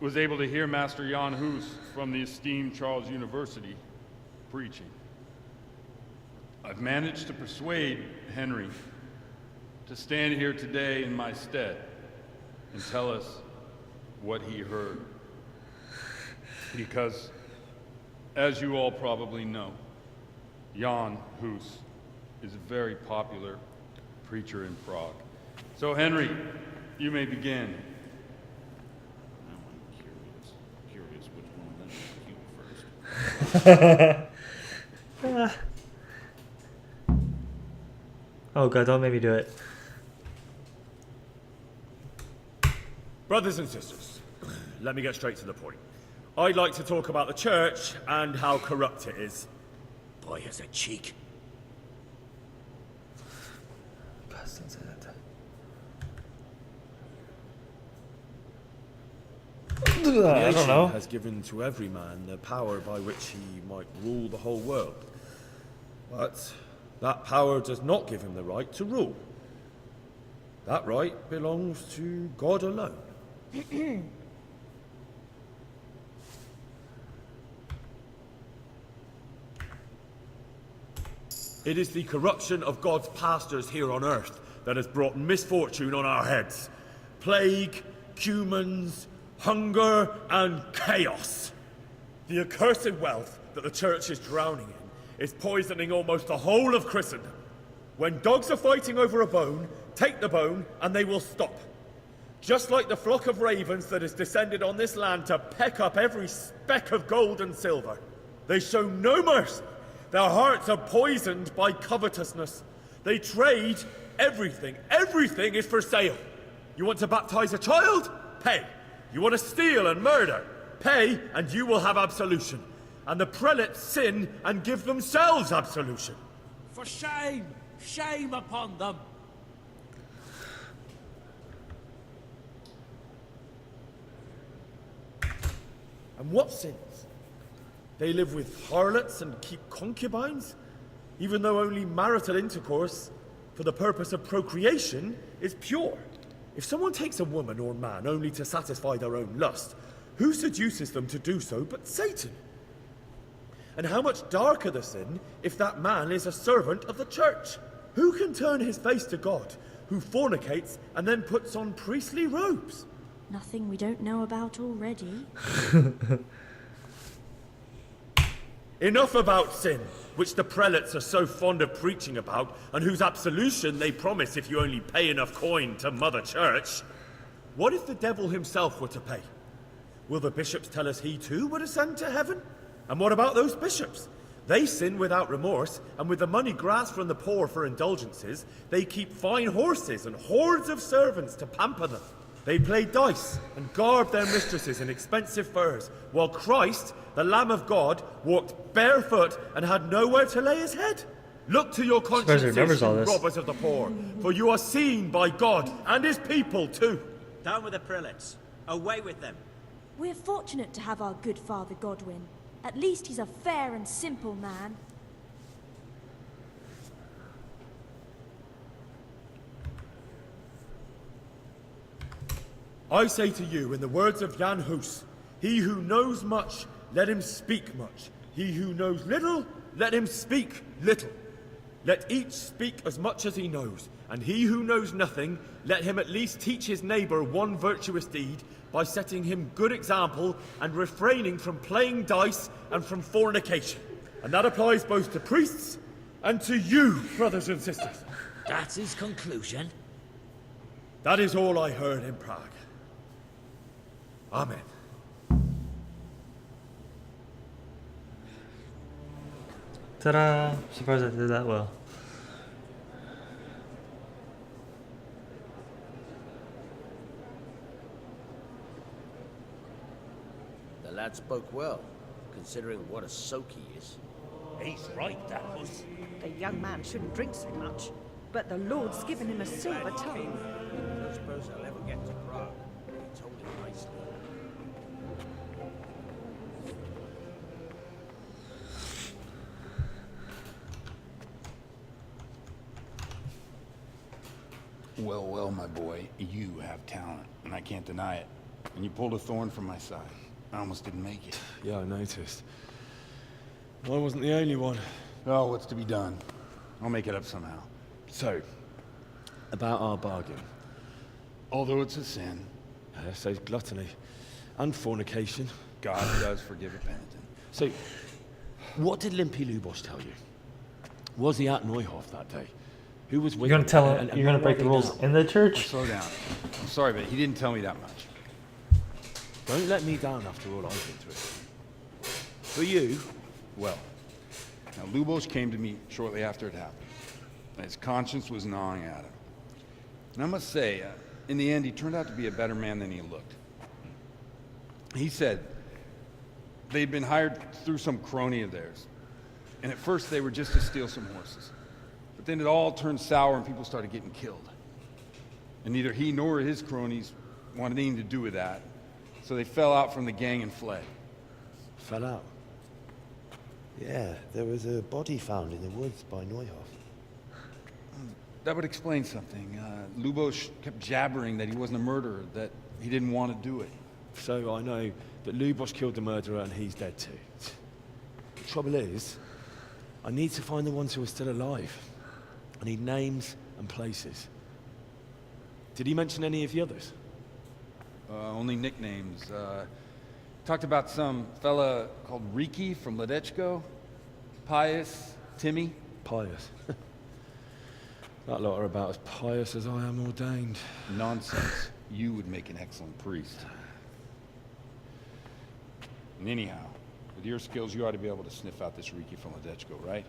was able to hear Master Jan Hus from the esteemed Charles University preaching. I've managed to persuade Henry to stand here today in my stead and tell us what he heard. Because, as you all probably know, Jan Hus is a very popular preacher in Prague. So, Henry, you may begin. Now I'm curious which one of them was you first. Oh god, don't make me do it. Brothers and sisters, let me get straight to the point. I'd like to talk about the church and how corrupt it is. Boy has a cheek. Guys, don't say that. I don't know. Has given to every man the power by which he might rule the whole world. But that power does not give him the right to rule. That right belongs to God alone. It is the corruption of God's pastors here on earth that has brought misfortune on our heads. Plague, cumens, hunger and chaos. The accursed wealth that the church is drowning in is poisoning almost the whole of Christendom. When dogs are fighting over a bone, take the bone and they will stop. Just like the flock of ravens that has descended on this land to peck up every speck of gold and silver. They show no mercy. Their hearts are poisoned by covetousness. They trade everything. Everything is for sale. You want to baptize a child? Pay. You want to steal and murder? Pay, and you will have absolution. And the prelates sin and give themselves absolution. For shame! Shame upon them! And what sins? They live with harlots and keep concubines, even though only marital intercourse for the purpose of procreation is pure. If someone takes a woman or man only to satisfy their own lust, who seduces them to do so but Satan? And how much darker the sin if that man is a servant of the church? Who can turn his face to God, who fornicates and then puts on priestly robes? Nothing we don't know about already. Enough about sin, which the prelates are so fond of preaching about, and whose absolution they promise if you only pay enough coin to Mother Church. What if the devil himself were to pay? Will the bishops tell us he too would ascend to heaven? And what about those bishops? They sin without remorse, and with the money grasped from the poor for indulgences, they keep fine horses and hordes of servants to pamper them. They play dice and garb their mistresses in expensive furs, while Christ, the Lamb of God, walked barefoot and had nowhere to lay his head. Look to your consciences, you robbers of the poor, for you are seen by God and his people too. Down with the prelates. Away with them. We're fortunate to have our good Father Godwin. At least he's a fair and simple man. I say to you, in the words of Jan Hus, he who knows much, let him speak much. He who knows little, let him speak little. Let each speak as much as he knows, and he who knows nothing, let him at least teach his neighbor one virtuous deed by setting him good example and refraining from playing dice and from fornication. And that applies both to priests and to you, brothers and sisters. That's his conclusion? That is all I heard in Prague. Amen. Ta-da! Surprised I did that well. The lad spoke well, considering what a soak he is. He's right, that was. The young man shouldn't drink so much, but the Lord's given him a silver tongue. I don't suppose I'll ever get to Prague. He told him nicely. Well, well, my boy, you have talent, and I can't deny it. And you pulled a thorn from my side. I almost didn't make it. Yeah, I noticed. I wasn't the only one. Oh, what's to be done? I'll make it up somehow. So, about our bargain. Although it's a sin. So gluttony and fornication. God does forgive a penitent. So, what did Limpy Lubos tell you? Was he at Neuhof that day? Who was with You're gonna him? tell him. And You're gonna what break the wrote rules they down? in the church. Slow down. I'm sorry, but he didn't tell me that much. Don't let me down after all I've been through. For you, well, now Lubos came to me shortly after it happened. His conscience was gnawing at him. And I must say, in the end, he turned out to be a better man than he looked. He said they'd been hired through some crony of theirs. And at first they were just to steal some horses. But then it all turned sour and people started getting killed. And neither he nor his cronies wanted anything to do with that. So they fell out from the gang and fled. Fell out? Yeah, there was a body found in the woods by Neuhof. That would explain something. Lubos kept jabbering that he wasn't a murderer, that he didn't want to do it. So I know that Lubos killed the murderer and he's dead too. The trouble is, I need to find the ones who are still alive. I need names and places. Did he mention any of the others? Only nicknames. Talked about some fella called Riki from Ledechko. Pius, Timmy. Pious. That lot are about as pious as I am ordained. Nonsense. You would make an excellent priest. And anyhow, with your skills, you ought to be able to sniff out this Riki from Ledechko, right?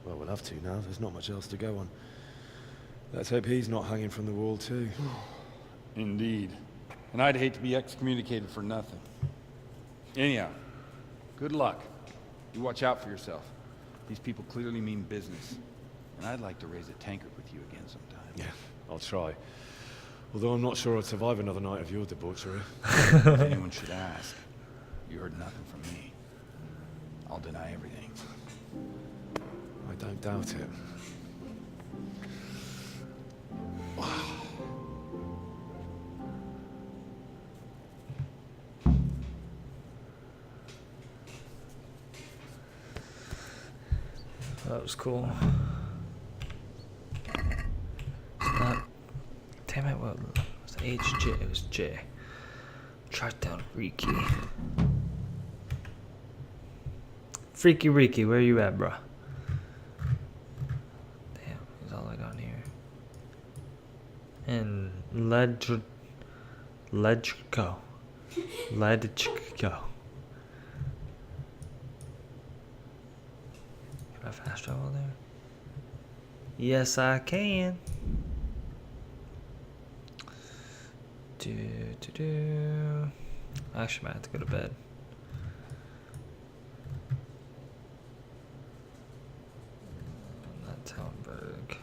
Well, we'll have to now. There's not much else to go on. Let's hope he's not hanging from the wall, too. Indeed. And I'd hate to be excommunicated for nothing. Anyhow, good luck. You watch out for yourself. These people clearly mean business. And I'd like to raise a tankard with you again sometime. Yeah, I'll try. Although I'm not sure I'd survive another night of your debauchery. If anyone should ask, you heard nothing from me. I'll deny everything. I don't doubt it. That was cool. Damn it, what was it? HJ? It was J. Track down Riki. Freaky Riki, where you at, bruh? Damn, he's all the way down here. And Ledchko. Ledchko. Can I fast travel there? Yes, I can. Actually, I might have to go to bed. Not Talmberg.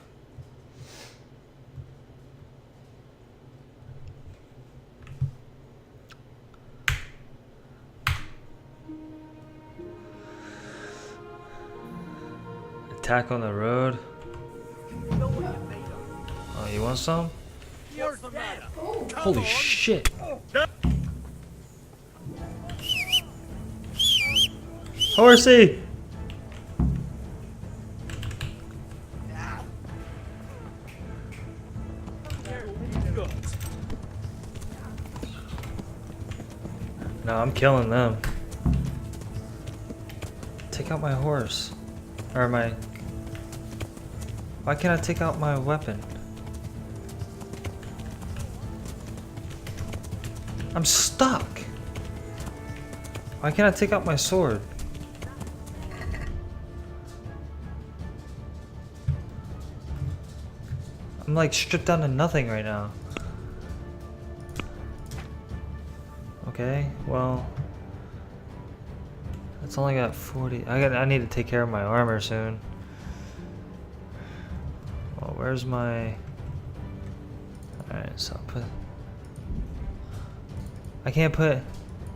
Attack on the road. Oh, you want some? Holy shit. Horsey! No, I'm killing them. Take out my horse. Or my... Why can't I take out my weapon? I'm stuck. Why can't I take out my sword? I'm like stripped down to nothing right now. Okay, well, it's only got 40. I need to take care of my armor soon. Well, where's my? All right, so I'll put. I can't put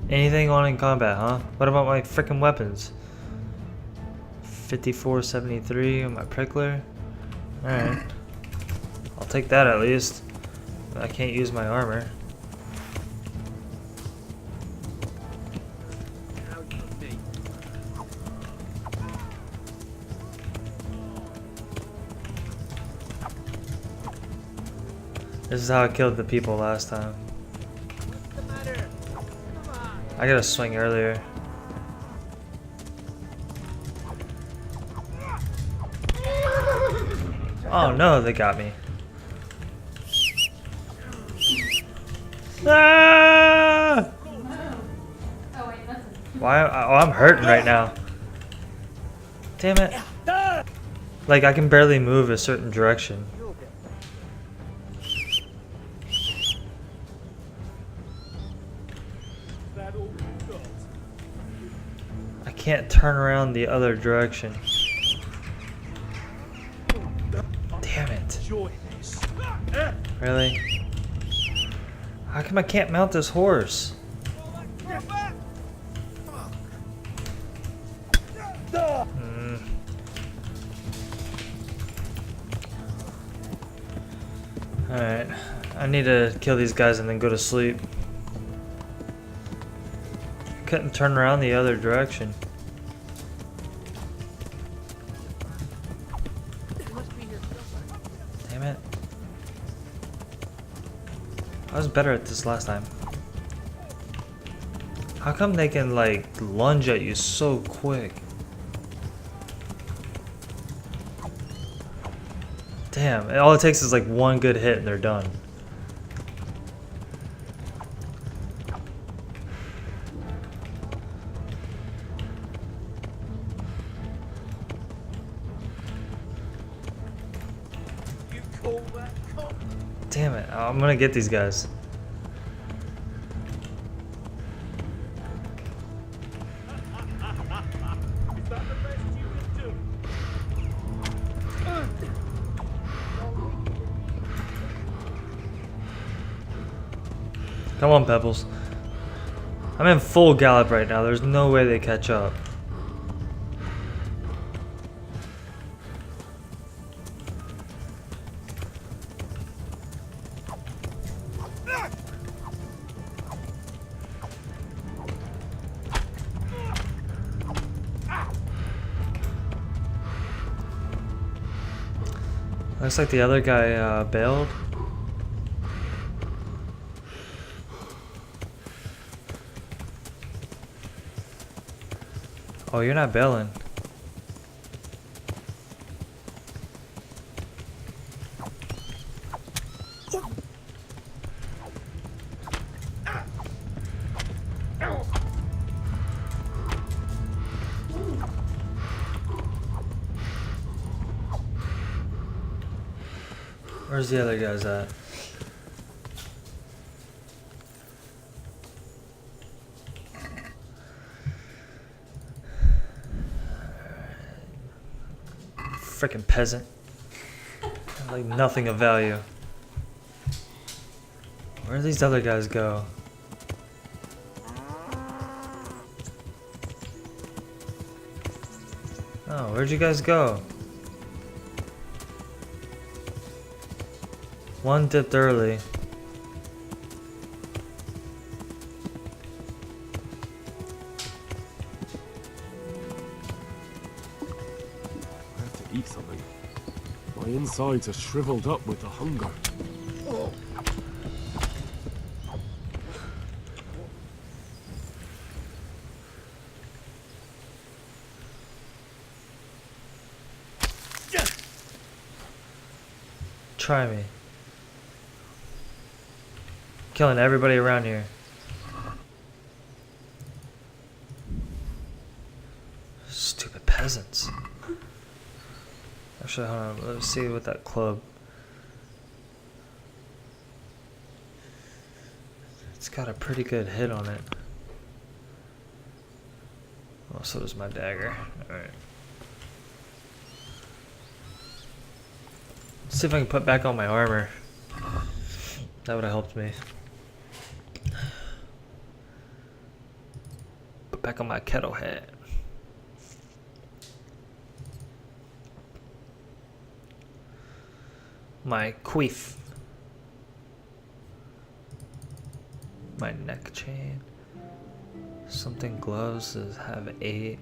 anything on in combat, huh? What about my freaking weapons? 5473 on my prickler. All right, I'll take that at least. But I can't use my armor. This is how I killed the people last time. I gotta swing earlier. Oh no, they got me. Ah! Why? Oh, I'm hurting right now. Damn it. Like, I can barely move a certain direction. I can't turn around the other direction. Damn it. Really? How come I can't mount this horse? Alright, I need to kill these guys and then go to sleep. I couldn't turn around the other direction. Damn it. I was better at this last time. How come they can like lunge at you so quick? Damn, all it takes is like one good hit and they're done. Damn it, I'm gonna get these guys. Come on, Pebbles. I'm in full gallop right now. There's no way they catch up. Looks like the other guy bailed. Oh, you're not bailing. Where's the other guys at? Freaking peasant. Like nothing of value. Where do these other guys go? Oh, where'd you guys go? One dipped early. Eat something. My insides are shriveled up with the hunger. Oh. Try me. Killing everybody around here. Stupid peasants. Actually, hold on. Let's see what that club. It's got a pretty good hit on it. Oh, so does my dagger. Alright. Let's see if I can put back on my armor. That would have helped me. Put back on my kettle hat. My queef. My neck chain. Something gloves that have 8.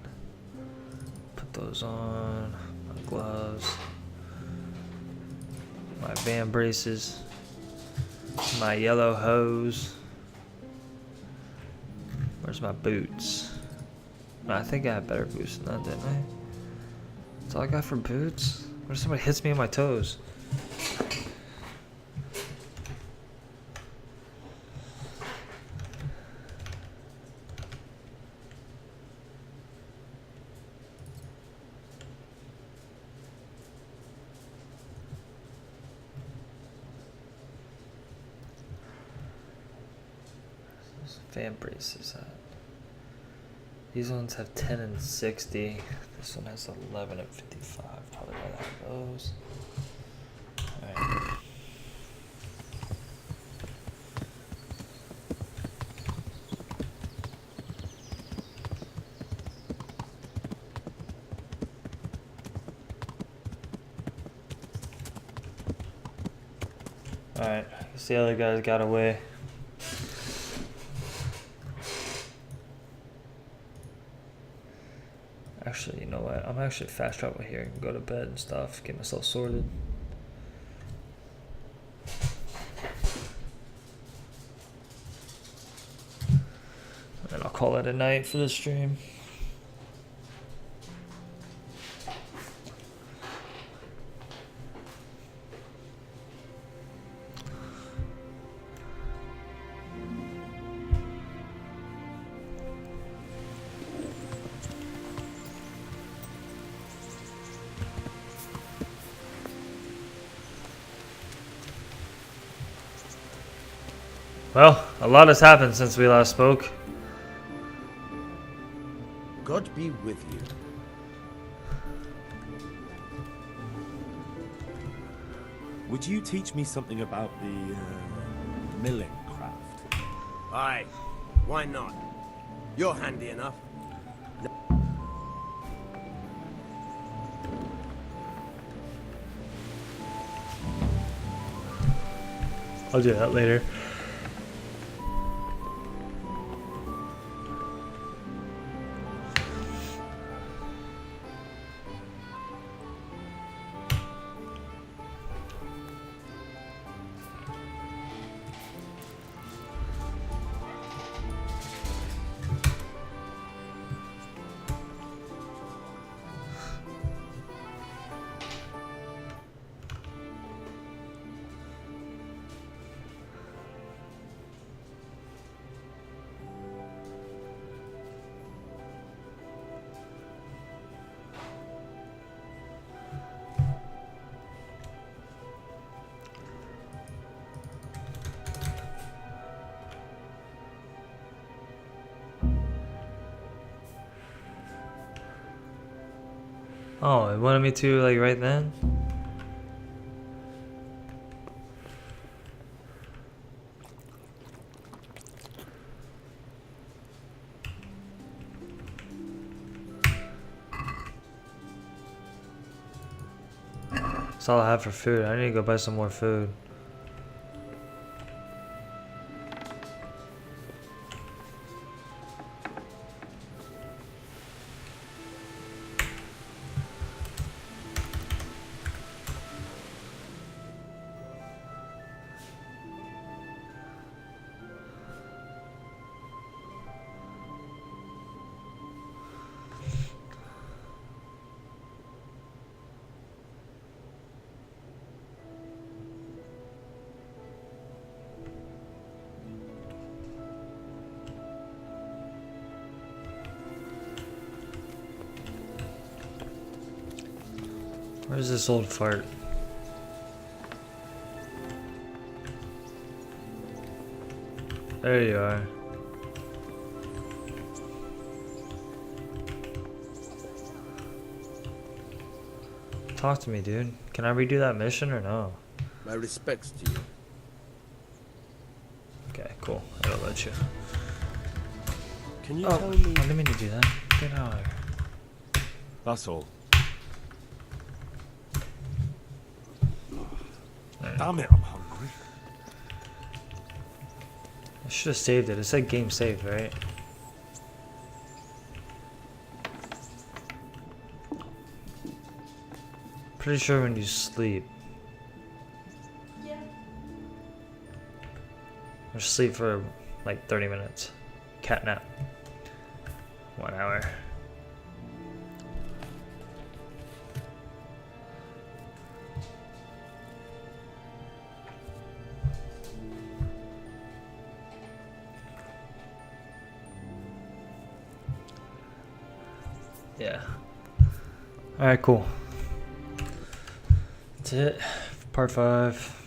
Put those on. My gloves. My van braces. My yellow hose. Where's my boots? No, I think I had better boots than that, didn't I? That's all I got for boots? What if somebody hits me in my toes? Fan braces. These ones have 10 and 60. This one has 11 and 55. Probably rather have those. Alright. Alright. The other guys got away. Actually, you know what? I'm actually fast travel here and go to bed and stuff. Get myself sorted. And then I'll call it a night for the stream. Well, a lot has happened since we last spoke. God be with you. Would you teach me something about the milling craft? Aye, why not? You're handy enough. I'll do that later. Oh, it wanted me to, like, right then? That's all I have for food. I need to go buy some more food. Where's this old fart? There you are. Talk to me, dude. Can I redo that mission or no? My respects to you. Okay, cool. I'll let you. Can you Oh, tell me? I didn't mean to do that. Get out of here. That's all. Damn it, I'm hungry. I should have saved it. It said game saved, right? Pretty sure when you sleep. Yeah. Or sleep for like 30 minutes. Cat nap. 1 hour. Yeah. Alright, cool. That's it. Part 5.